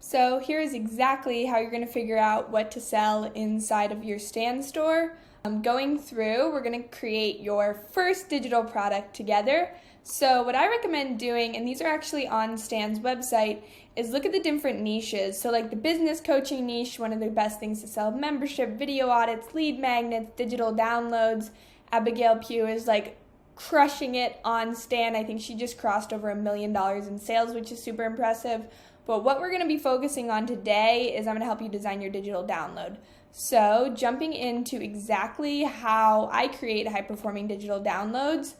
So here is exactly how you're going to figure out what to sell inside of your Stan store. Going through, we're going to create your first digital product together. So what I recommend doing, and these are actually on Stan's website, is look at the different niches. So like the business coaching niche, one of the best things to sell, membership, video audits, lead magnets, digital downloads. Abigail Pugh is like crushing it on Stan. I think she just crossed over $1 million in sales, which is super impressive. But what we're going to be focusing on today is I'm going to help you design your digital download. So jumping into exactly how I create high-performing digital downloads,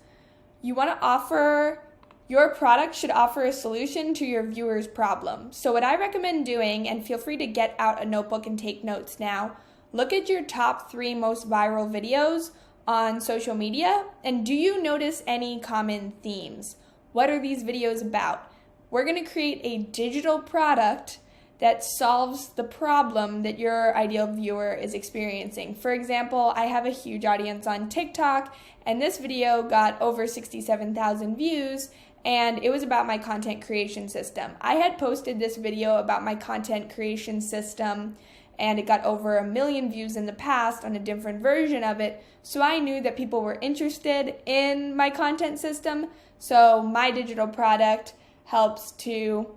you want to offer, your product should offer a solution to your viewer's problem. So what I recommend doing, and feel free to get out a notebook and take notes now, look at your top 3 most viral videos on social media, and do you notice any common themes? What are these videos about? We're going to create a digital product that solves the problem that your ideal viewer is experiencing. For example, I have a huge audience on TikTok, and this video got over 67,000 views, and it was about my content creation system. I had posted this video about my content creation system, and it got over 1 million views in the past on a different version of it, so I knew that people were interested in my content system, so my digital product helps to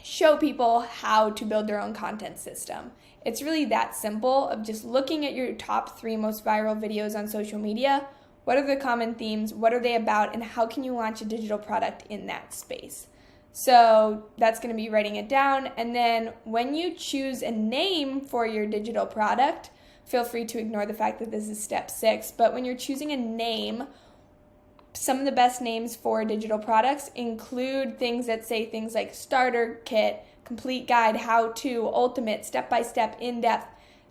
show people how to build their own content system. It's really that simple of just looking at your top 3 most viral videos on social media. What are the common themes? What are they about? And how can you launch a digital product in that space? So that's going to be writing it down. And then when you choose a name for your digital product, feel free to ignore the fact that this is step 6, but when you're choosing a name, some of the best names for digital products include things that say things like starter kit, complete guide, how to, ultimate, step-by-step, in-depth.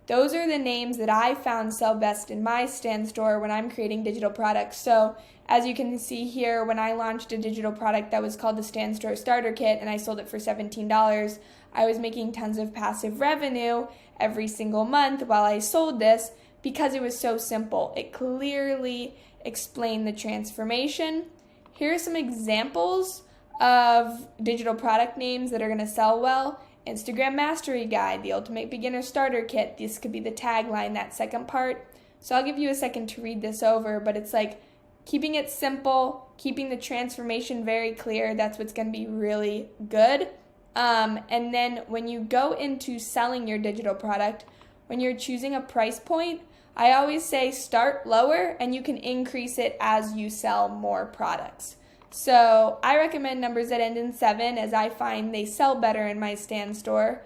Those are the names that I found sell best in my Stan store when I'm creating digital products. So as you can see here, when I launched a digital product that was called the Stan Store Starter Kit and I sold it for $17, I was making tons of passive revenue every single month while I sold this because it was so simple. It clearly explained the transformation. Here are some examples of digital product names that are going to sell well. Instagram Mastery Guide, the Ultimate Beginner Starter Kit. This could be the tagline, that second part. So I'll give you a second to read this over, but it's like keeping it simple, keeping the transformation very clear. That's what's going to be really good. And then when you go into selling your digital product, when you're choosing a price point, I always say start lower and you can increase it as you sell more products. So I recommend numbers that end in 7 as I find they sell better in my Stan store.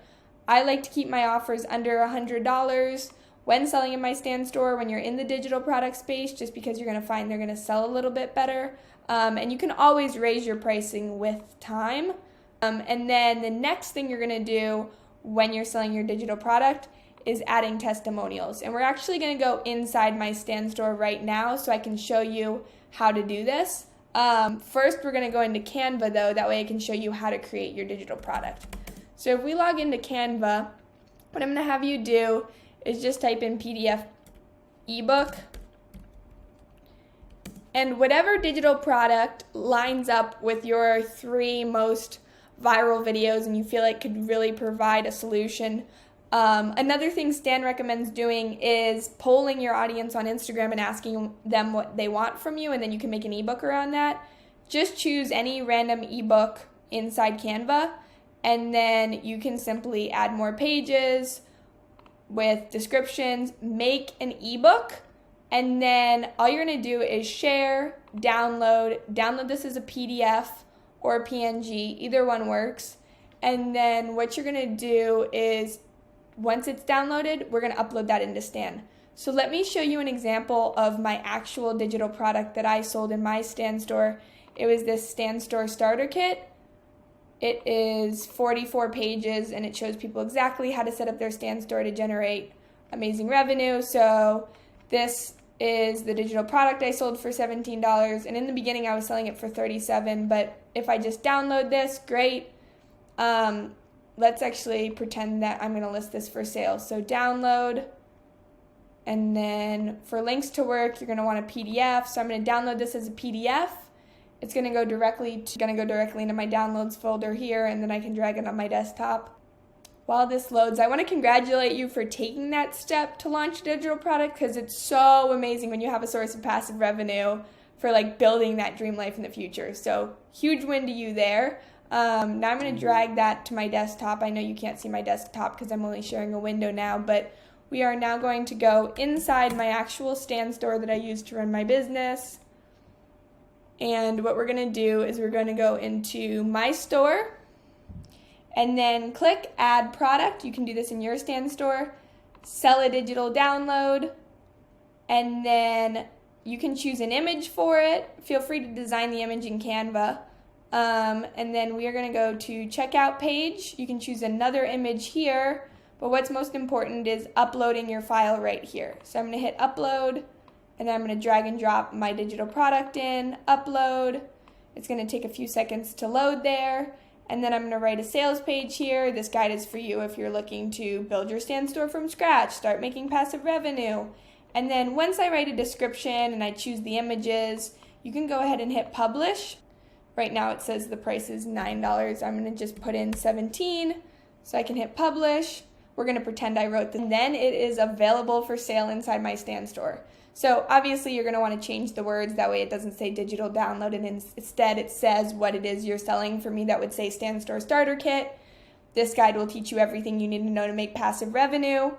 I like to keep my offers under $100 when selling in my Stan store when you're in the digital product space, just because you're going to find they're going to sell a little bit better. And you can always raise your pricing with time. And then the next thing you're going to do when you're selling your digital product is adding testimonials. And we're actually going to go inside my Stan store right now so I can show you how to do this. First, we're going to go into Canva though, that way I can show you how to create your digital product. So if we log into Canva, what I'm going to have you do is just type in PDF ebook, and whatever digital product lines up with your 3 most viral videos and you feel like could really provide a solution. Another thing Stan recommends doing is polling your audience on Instagram and asking them what they want from you, and then you can make an ebook around that. Just choose any random ebook inside Canva, and then you can simply add more pages with descriptions, make an ebook, and then all you're going to do is share, download this as a PDF or a PNG, either one works. And then what you're going to do is once it's downloaded, we're going to upload that into Stan. So let me show you an example of my actual digital product that I sold in my Stan store. It was this Stan Store Starter Kit. It is 44 pages and it shows people exactly how to set up their Stan store to generate amazing revenue. So this is the digital product I sold for $17, and in the beginning I was selling it for $37, but if I just download this, great. Let's actually pretend that I'm going to list this for sale. So download, and then for links to work, you're going to want a PDF. So I'm going to download this as a PDF. It's going to go directly into my downloads folder here, and then I can drag it on my desktop. while this loads, I want to congratulate you for taking that step to launch a digital product, because it's so amazing when you have a source of passive revenue for like building that dream life in the future. So huge win to you there. Now I'm going to drag that to my desktop. I know you can't see my desktop because I'm only sharing a window now, but we are now going to go inside my actual stand store that I use to run my business. And what we're going to do is we're going to go into my store and then click add product. You can do this in your stand store. Sell a digital download, and then you can choose an image for it. Feel free to design the image in Canva. And then we are going to go to checkout page. You can choose another image here, but what's most important is uploading your file right here. So I'm going to hit upload, and then I'm going to drag and drop my digital product in, upload. It's going to take a few seconds to load there. And then I'm going to write a sales page here. This guide is for you if you're looking to build your stand store from scratch, start making passive revenue. And then once I write a description and I choose the images, you can go ahead and hit publish. Right now it says the price is $9. I'm going to just put in 17 so I can hit publish. We're going to pretend I wrote this. And then it is available for sale inside my stand store. So obviously you're going to want to change the words. That way it doesn't say digital download, and instead it says what it is you're selling. For me, that would say stand store starter kit. This guide will teach you everything you need to know to make passive revenue,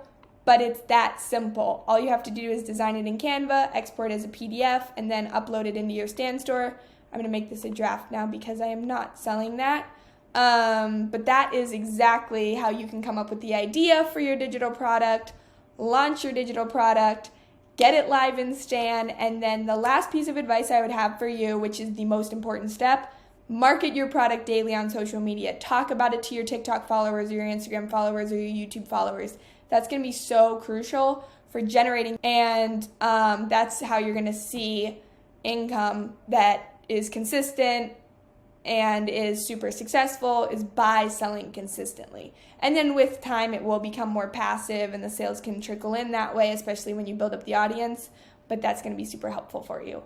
but it's that simple. All you have to do is design it in Canva, export as a PDF, and then upload it into your stand store. I'm going to make this a draft now because I am not selling that. But that is exactly how you can come up with the idea for your digital product, launch your digital product, get it live in Stan, and then the last piece of advice I would have for you, which is the most important step, market your product daily on social media. Talk about it to your TikTok followers or your Instagram followers or your YouTube followers. That's going to be so crucial for generating, and that's how you're going to see income that is consistent and is super successful, is by selling consistently. And then with time, it will become more passive and the sales can trickle in that way, especially when you build up the audience, but that's going to be super helpful for you.